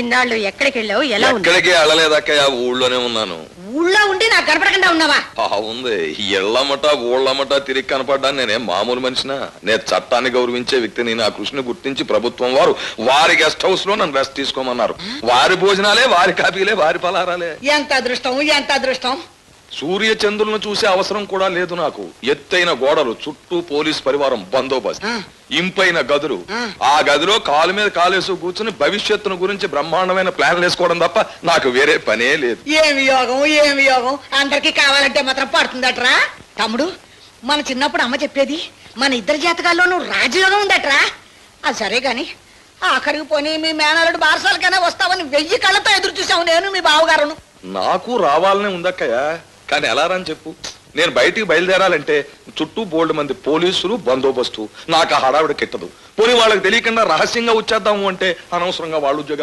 ఇన్నాళ్ళు ఎక్కడికి వెళ్ళావు? ఎలా ఉంది? ఎక్కడికి వెళ్ళలేదక్కయ్య, ఊళ్ళోనే ఉన్నాను. ఊళ్ళో ఉండి నాకు కనపడకుండా ఉన్నావా? ఉంది. ఇళ్లమట ఊళ్ళమట తిరిగి కనపడ్డాను. నేనే మామూలు మనిషినా? నేను చట్టాన్ని గౌరవించే వ్యక్తిని. నా కృషిని గుర్తించి ప్రభుత్వం వారు వారి గెస్ట్ హౌస్ లో నన్ను రెస్ట్ తీసుకోమన్నారు. వారి భోజనాలే, వారి కాపీలే, వారి పలారాలే. ఎంత అదృష్టం, ఎంత అదృష్టం! సూర్య చంద్రులను చూసే అవసరం కూడా లేదు నాకు. ఎత్తైన గోడలు, చుట్టూ పోలీస్ పరివారం బందోబస్తు, ఇంపైన గదులు. ఆ గదిలో కాలు మీద కాలేసు కూర్చుని భవిష్యత్తును గురించి బ్రహ్మాండమైన ప్లాన్లు వేసుకోవడం తప్ప నాకు వేరే పనే లేదు. ఏమి యోగం, ఏమి యోగం! అందరికి కావాలంటే మాత్రం పడుతుందట్రా. తమ్ముడు, మన చిన్నప్పుడు అమ్మ చెప్పేది మన ఇద్దరి జాతకాల్లోనూ రాజయోగం ఉందట్రా. అది సరే గాని ఆఖరికి పోనీ మీ మేనలుడు బారసాలకైనా వస్తావని 1000 కళ్ళతో ఎదురు చూసావు నేను, మీ బావగారును. నాకు రావాలనే ఉందక్కయ్య, కానీ ఎలా రని చెప్పు. నేను బయటికి బయలుదేరాలంటే చుట్టూ బోల్డ్ మంది పోలీసులు బందోబస్తు. నాకు ఆ హడావిడి కిట్టదు. పోనీ వాళ్ళకి తెలియకుండా రహస్యంగా వచ్చేద్దాము అంటే అనవసరంగా వాళ్ళు ఉద్యోగాలు